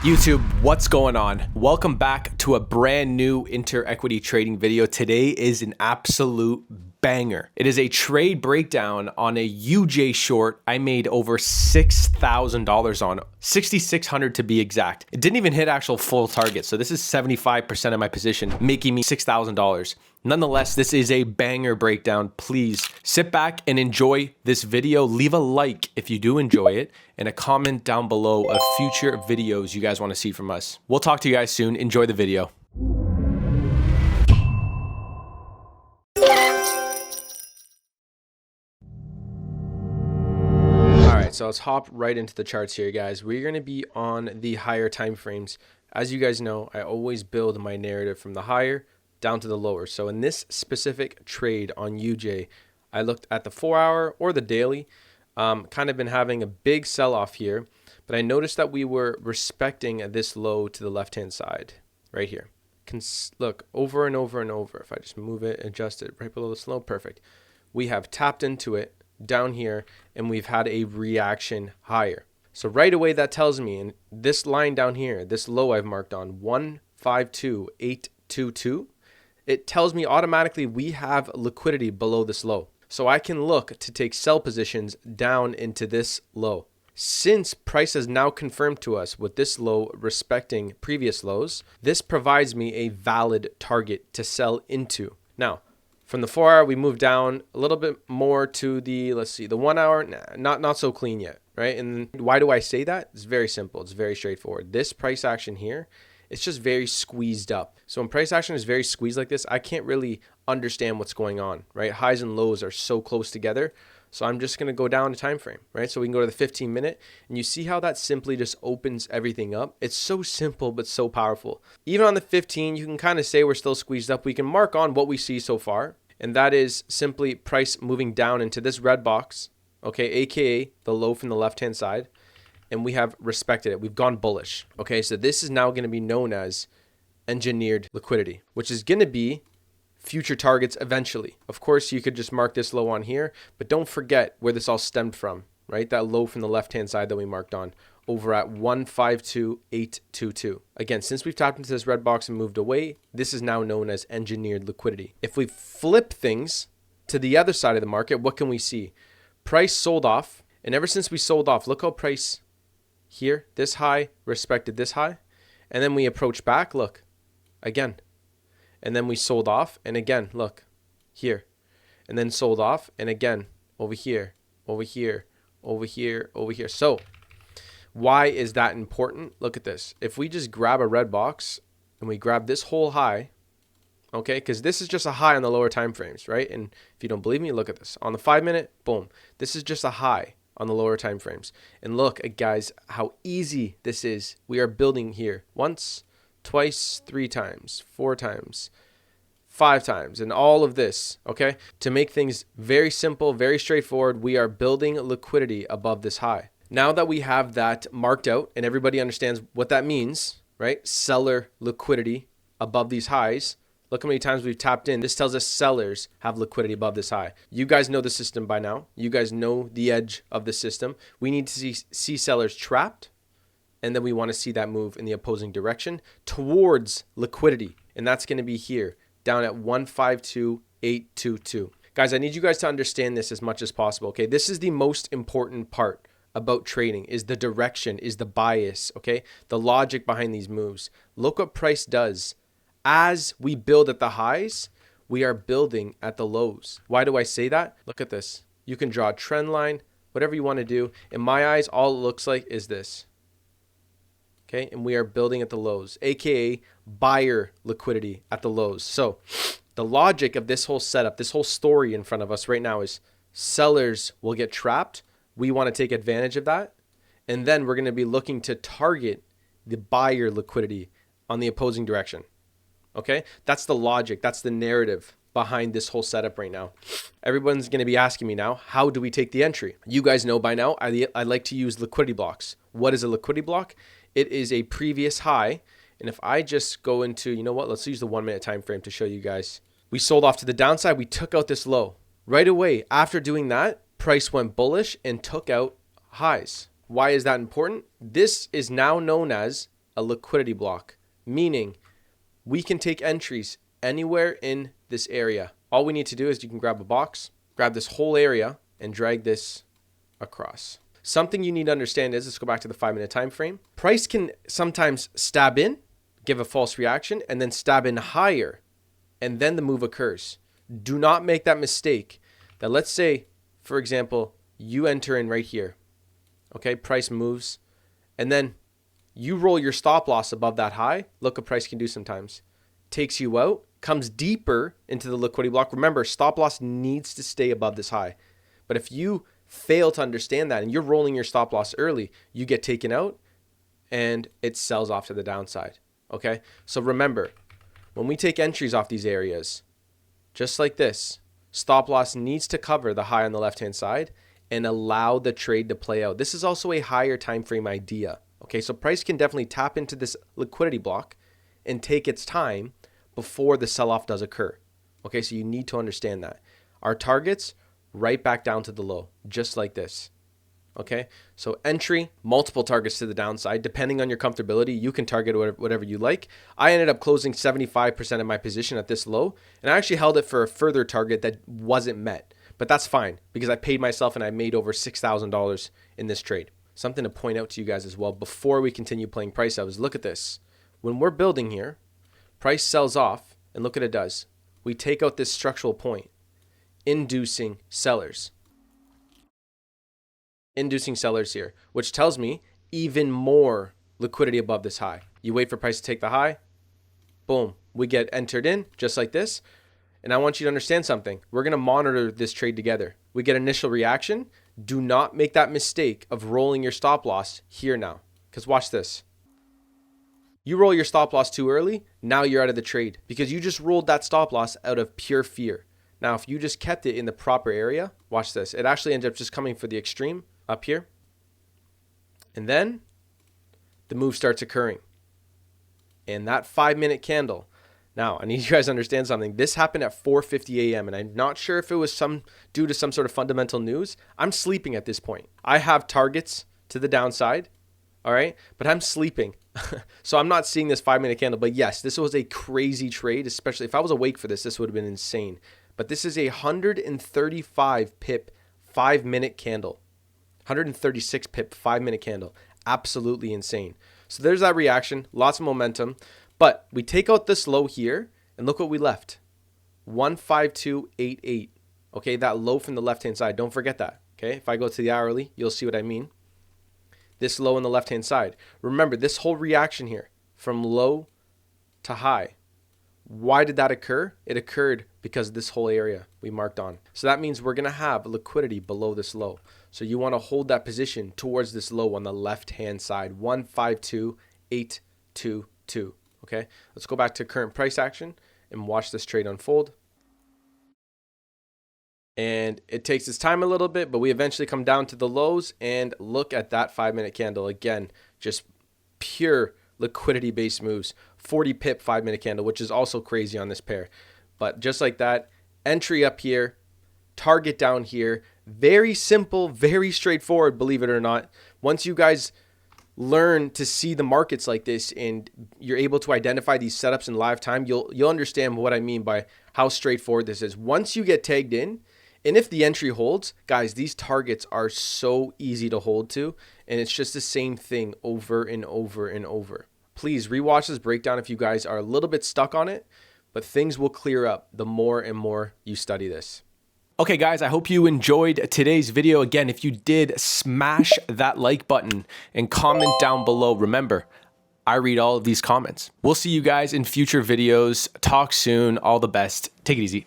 YouTube, what's going on? Welcome back to a brand new inter-equity trading video. Today is an absolute banger. It is a trade breakdown on a UJ short I made over $6,000 on, $6,600 to be exact. It didn't even hit actual full target, so this is 75% of my position, making me $6,000. Nonetheless, this is a banger breakdown. Please sit back and enjoy this video. Leave a like if you do enjoy it and a comment down below of future videos you guys want to see from us. We'll talk to you guys soon. Enjoy the video. So let's hop right into the charts here, guys. We're going to be on the higher time frames. As you guys know, I always build my narrative from the higher down to the lower. So in this specific trade on UJ, I looked at the 4-hour or the daily. Kind of been having a big sell-off here, but I noticed that we were respecting this low to the left-hand side right here. Look, over and over and over. If I just move it, adjust it right below the slow, perfect. We have tapped into it down here and we've had a reaction higher. So right away that tells me, and this line down here, this low I've marked on 152.822, it tells me automatically we have liquidity below this low. So I can look to take sell positions down into this low. Since price has now confirmed to us with this low respecting previous lows, this provides me a valid target to sell into. Now, from the 4-hour, we move down a little bit more to the, let's see, the 1-hour, not so clean yet, right? And why do I say that? It's very simple. It's very straightforward. This price action here, it's just very squeezed up. So when price action is very squeezed like this, I can't really understand what's going on, right? Highs and lows are so close together. So I'm just going to go down to time frame, right? So we can go to the 15-minute, and you see how that simply just opens everything up. It's so simple, but so powerful. Even on the 15, you can kind of say we're still squeezed up. We can mark on what we see so far, and that is simply price moving down into this red box, okay, AKA the low from the left-hand side, and we have respected it. We've gone bullish, okay? So this is now going to be known as engineered liquidity, which is going to be future targets eventually. Of course, you could just mark this low on here, but don't forget where this all stemmed from, right? That low from the left-hand side that we marked on over at 152.822. Again, since we've tapped into this red box and moved away, this is now known as engineered liquidity. If we flip things to the other side of the market, what can we see? Price sold off, and ever since we sold off, look how price here, this high, respected this high, and then we approach back, look, again. And then we sold off, and again, look, here. And then sold off, and again, over here, over here, over here, over here. So why is that important? Look at this. If we just grab a red box and we grab this whole high, okay, because this is just a high on the lower time frames, right? And if you don't believe me, look at this. On the 5-minute, boom. This is just a high on the lower time frames. And look, guys, how easy this is. We are building here once, twice, 3 times, 4 times, 5 times, and all of this, okay? To make things very simple, very straightforward, we are building liquidity above this high. Now that we have that marked out and everybody understands what that means, right? Seller liquidity above these highs. Look how many times we've tapped in. This tells us sellers have liquidity above this high. You guys know the system by now. You guys know the edge of the system. We need to see sellers trapped, and then we want to see that move in the opposing direction towards liquidity. And that's going to be here, down at 152.822. Guys, I need you guys to understand this as much as possible, okay? This is the most important part about trading, is the direction, is the bias, okay? The logic behind these moves. Look what price does. As we build at the highs, we are building at the lows. Why do I say that? Look at this. You can draw a trend line, whatever you want to do. In my eyes, all it looks like is this. Okay, and we are building at the lows, aka buyer liquidity at the lows. So the logic of this whole setup, this whole story in front of us right now is sellers will get trapped. We want to take advantage of that. And then we're going to be looking to target the buyer liquidity on the opposing direction. Okay, that's the logic. That's the narrative behind this whole setup right now. Everyone's going to be asking me now, how do we take the entry? You guys know by now, I like to use liquidity blocks. What is a liquidity block? It is a previous high. And if I just go into, you know what, let's use the 1-minute time frame to show you guys. We sold off to the downside. We took out this low. Right away, after doing that, price went bullish and took out highs. Why is that important? This is now known as a liquidity block, meaning we can take entries anywhere in this area. All we need to do is you can grab a box, grab this whole area, and drag this across. Something you need to understand is, let's go back to the 5-minute time frame. Price can sometimes stab in, give a false reaction, and then stab in higher, and then the move occurs. Do not make that mistake. That, let's say, for example, you enter in right here. Okay, price moves, and then you roll your stop loss above that high. Look what price can do sometimes. Takes you out, comes deeper into the liquidity block. Remember, stop loss needs to stay above this high. But if you fail to understand that and you're rolling your stop loss early, you get taken out and it sells off to the downside. Okay, so remember, when we take entries off these areas, just like this, stop loss needs to cover the high on the left hand side and allow the trade to play out. This is also a higher time frame idea. Okay, so price can definitely tap into this liquidity block and take its time before the sell-off does occur. Okay, so you need to understand that. Our targets, right back down to the low, just like this. Okay, so entry, multiple targets to the downside. Depending on your comfortability, you can target whatever you like. I ended up closing 75% of my position at this low, and I actually held it for a further target that wasn't met. But that's fine, because I paid myself and I made over $6,000 in this trade. Something to point out to you guys as well before we continue playing price out is, look at this. When we're building here, price sells off, and look what it does. We take out this structural point, inducing sellers. Inducing sellers here, which tells me even more liquidity above this high. You wait for price to take the high, boom, we get entered in just like this. And I want you to understand something. We're going to monitor this trade together. We get initial reaction. Do not make that mistake of rolling your stop loss here now, because watch this. You roll your stop loss too early, now you're out of the trade because you just rolled that stop loss out of pure fear. Now, if you just kept it in the proper area, watch this. It actually ends up just coming for the extreme up here. And then the move starts occurring. And that 5-minute candle. Now, I need you guys to understand something. This happened at 4:50 a.m. and I'm not sure if it was due to some sort of fundamental news. I'm sleeping at this point. I have targets to the downside, all right? But I'm sleeping. So I'm not seeing this 5-minute candle. But yes, this was a crazy trade, especially if I was awake for this, this would have been insane. But this is a 135 pip 5-minute candle. 136 pip 5-minute candle. Absolutely insane. So there's that reaction. Lots of momentum. But we take out this low here, and look what we left. 152.88. Okay, that low from the left-hand side. Don't forget that. Okay, if I go to the hourly, you'll see what I mean. This low on the left-hand side. Remember, this whole reaction here, from low to high. Why did that occur? It occurred because of this whole area we marked on. So that means we're going to have liquidity below this low. So you want to hold that position towards this low on the left-hand side. 152.822. Okay, let's go back to current price action and watch this trade unfold. And it takes its time a little bit, but we eventually come down to the lows and look at that 5-minute candle. Again, just pure liquidity based moves. 40 pip 5-minute candle, which is also crazy on this pair. But just like that, entry up here, target down here. Very simple, very straightforward, believe it or not. Once you guys learn to see the markets like this and you're able to identify these setups in live time, you'll understand what I mean by how straightforward this is. Once you get tagged in, and if the entry holds, guys, these targets are so easy to hold to, and it's just the same thing over and over and over. Please rewatch this breakdown if you guys are a little bit stuck on it, but things will clear up the more and more you study this. Okay, guys, I hope you enjoyed today's video. Again, if you did, smash that like button and comment down below. Remember, I read all of these comments. We'll see you guys in future videos. Talk soon. All the best. Take it easy.